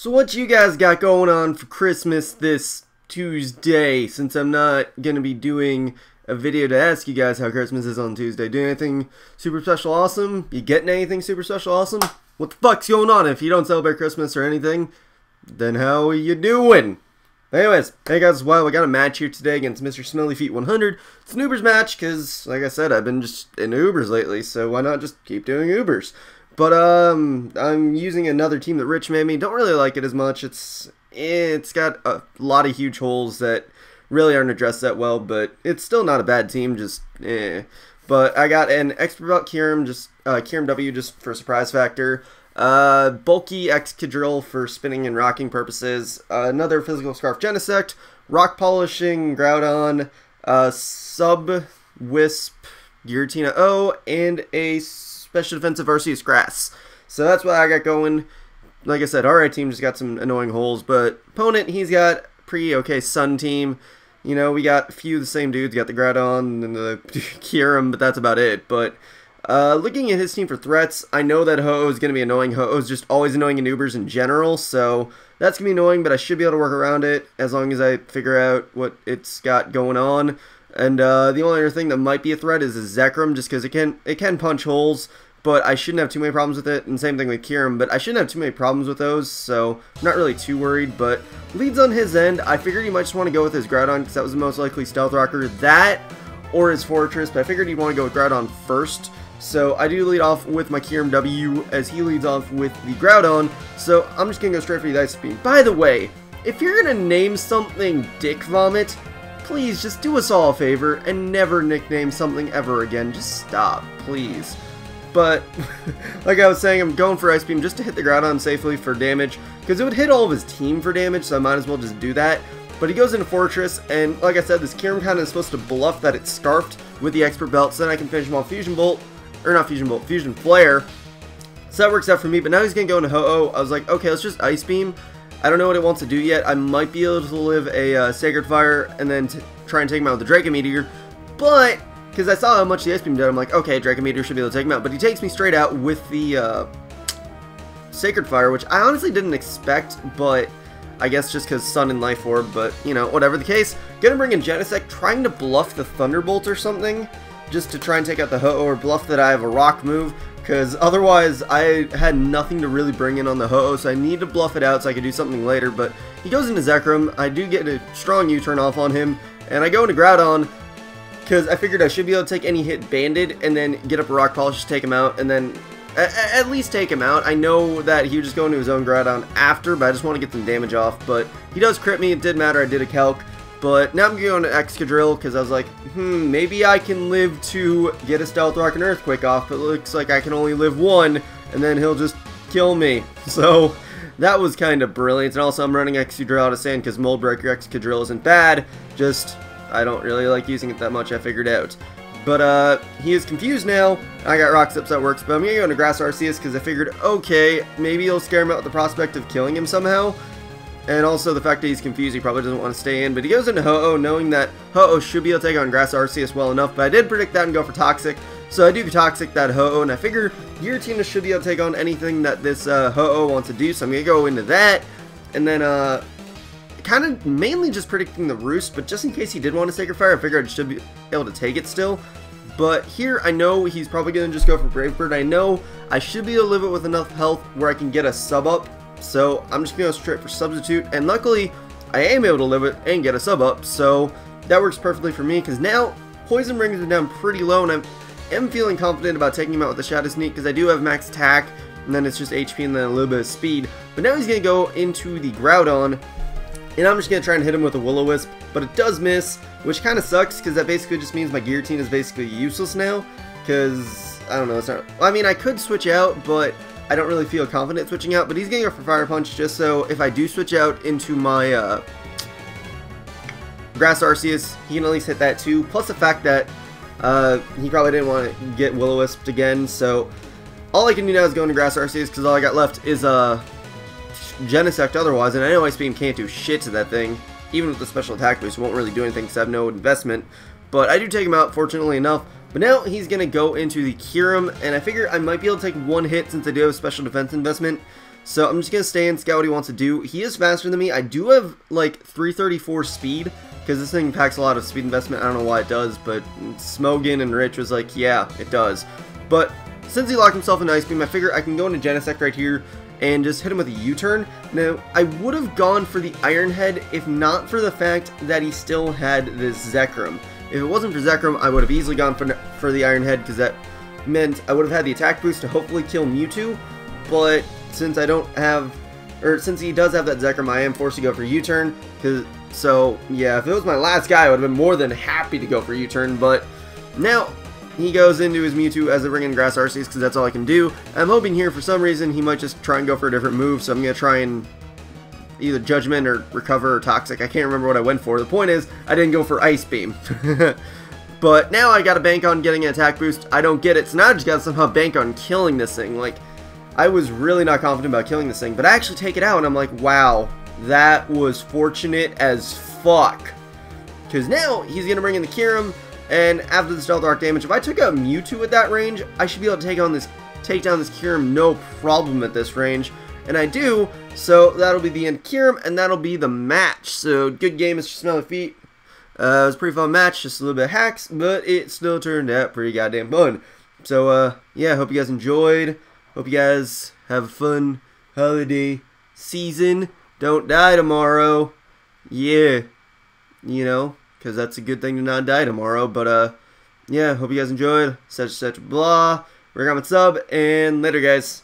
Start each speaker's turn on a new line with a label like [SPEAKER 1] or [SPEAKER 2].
[SPEAKER 1] So what you guys got going on for Christmas this Tuesday, since I'm not going to be doing a video to ask you guys how Christmas is on Tuesday? Doing anything super special awesome? You getting anything super special awesome? What the fuck's going on? If you don't celebrate Christmas or anything, then how are you doing? Anyways, hey guys, well, we got a match here today against MrSmellyFeet100. It's an Ubers match because, like I said, I've been just in Ubers lately, so why not just keep doing Ubers? But I'm using another team that Rich made me. Don't really like it as much. It's got a lot of huge holes that really aren't addressed that well, but it's still not a bad team. Just But I got an expert belt Kieran, Kieran W just for surprise factor. Bulky Excadrill for spinning and rocking purposes. Another physical scarf Genesect, rock polishing Groudon, sub wisp Giratina O, and a special defensive Arceus Grass. So that's what I got going. Like I said, our team just got some annoying holes, but opponent, he's got pretty okay Sun team. You know, we got a few of the same dudes. Got the Groudon and the Kyurem, but that's about it. But looking at his team for threats, I know that Ho-Oh is going to be annoying. Ho-Oh is just always annoying in Ubers in general, so that's going to be annoying, but I should be able to work around it as long as I figure out what it's got going on. And the only other thing that might be a threat is a Zekrom, just because it can punch holes, but I shouldn't have too many problems with it. And same thing with Kyurem, but I shouldn't have too many problems with those, so I'm not really too worried. But leads on his end, I figured he might just want to go with his Groudon, because that was the most likely Stealth Rocker. That or his Fortress, but I figured he'd want to go with Groudon first. So I do lead off with my Kieran W as he leads off with the Groudon. So I'm just going to go straight for the Ice Beam. By the way, if you're going to name something Dick Vomit, please just do us all a favor and never nickname something ever again. Just stop, please. But like I was saying, I'm going for Ice Beam just to hit the Groudon safely for damage, because it would hit all of his team for damage, so I might as well just do that. But he goes into Fortress, and like I said, this Kyurem kind of is supposed to bluff that it's Scarfed with the Expert Belt, so then I can finish him off Fusion Bolt. Or not Fusion Bolt, Fusion Flare. So that works out for me, but now he's going to go into Ho-Oh. I was like, okay, let's just Ice Beam. I don't know what it wants to do yet. I might be able to live a Sacred Fire and then try and take him out with the Draco Meteor. But, because I saw how much the Ice Beam did, I'm like, okay, Draco Meteor should be able to take him out. But he takes me straight out with the Sacred Fire, which I honestly didn't expect, but I guess just because Sun and Life Orb, but, you know, whatever the case. Gonna bring in Genesect, trying to bluff the Thunderbolt or something, just to try and take out the Ho-Oh, or bluff that I have a Rock move, because otherwise I had nothing to really bring in on the Ho-Oh, so I need to bluff it out so I can do something later. But he goes into Zekrom, I do get a strong U-turn off on him, and I go into Groudon, because I figured I should be able to take any hit banded, and then get up a Rock Polish to take him out, and then at least take him out. I know that he would just go into his own Groudon after, but I just want to get some damage off. But he does crit me, it did matter, I did a calc. But now I'm going to Excadrill, because I was like, maybe I can live to get a Stealth Rock and Earthquake off, but it looks like I can only live one, and then he'll just kill me. So that was kind of brilliant. And also I'm running Excadrill out of sand, because Mold Breaker Excadrill isn't bad, just I don't really like using it that much, I figured out. But he is confused now. I got Rock Steps, that works, but I'm going to go into Grass Arceus, because I figured, okay, maybe it'll scare him out with the prospect of killing him somehow. And also the fact that he's confused, he probably doesn't want to stay in. But he goes into Ho-Oh, knowing that Ho-Oh should be able to take on Grass Arceus well enough. But I did predict that and go for Toxic. So I do Toxic that Ho-Oh, and I figure Giratina should be able to take on anything that this Ho-Oh wants to do. So I'm going to go into that. And then kind of mainly just predicting the Roost. But just in case he did want to Sacred Fire, I figured I should be able to take it still. But here I know he's probably going to just go for Brave Bird. I know I should be able to live it with enough health where I can get a sub up. So I'm just going to go straight for Substitute, and luckily I am able to live it and get a sub up, so that works perfectly for me, because now Poison brings him down pretty low, and I am feeling confident about taking him out with the Shadow Sneak, because I do have max attack, and then it's just HP and then a little bit of speed. But now he's going to go into the Groudon, and I'm just going to try and hit him with a Will-O-Wisp, but it does miss, which kind of sucks, because that basically just means my Giratina is basically useless now, because, I don't know, it's not, I mean, I could switch out, but I don't really feel confident switching out, but he's going to go for Fire Punch just so if I do switch out into my Grass Arceus, he can at least hit that too. Plus the fact that he probably didn't want to get Will-O-Wisped again, so all I can do now is go into Grass Arceus, because all I got left is Genesect otherwise, and I know Ice Beam can't do shit to that thing. Even with the special attack boost, it won't really do anything because I have no investment. But I do take him out, fortunately enough. But now he's going to go into the Kyurem, and I figure I might be able to take one hit since I do have a special defense investment. So I'm just going to stay and scout what he wants to do. He is faster than me. I do have like 334 speed because this thing packs a lot of speed investment. I don't know why it does, but Smogan and Rich was like, yeah, it does. But since he locked himself in Ice Beam, I figure I can go into Genesect right here and just hit him with a U-turn. Now, I would have gone for the Iron Head if not for the fact that he still had this Zekrom. If it wasn't for Zekrom, I would have easily gone for the Iron Head, because that meant I would have had the attack boost to hopefully kill Mewtwo. But since I don't have, or since he does have that Zekrom, I am forced to go for U-turn. So yeah, if it was my last guy, I would have been more than happy to go for U-turn. But now he goes into his Mewtwo as a Ring and Grass Arceus because that's all I can do. I'm hoping here for some reason he might just try and go for a different move, so I'm going to try and either Judgment or Recover or Toxic. I can't remember what I went for. The point is, I didn't go for Ice Beam. But now I got to bank on getting an attack boost. I don't get it, so now I just got to somehow bank on killing this thing. Like, I was really not confident about killing this thing, but I actually take it out and I'm like, wow, that was fortunate as fuck. Because now he's going to bring in the Kyurem. And after the Stealth Arc damage, if I took out Mewtwo at that range, I should be able to take down this Kyurem no problem at this range. And I do, so that'll be the end of Kyurem, and that'll be the match. So, good game, Mr. Smelly Feet. It was a pretty fun match, just a little bit of hacks, but it still turned out pretty goddamn fun. So, yeah, hope you guys enjoyed. Hope you guys have a fun holiday season. Don't die tomorrow. Yeah, you know. Because that's a good thing to not die tomorrow. But, yeah, hope you guys enjoyed. Such blah. Comment, sub, and later, guys.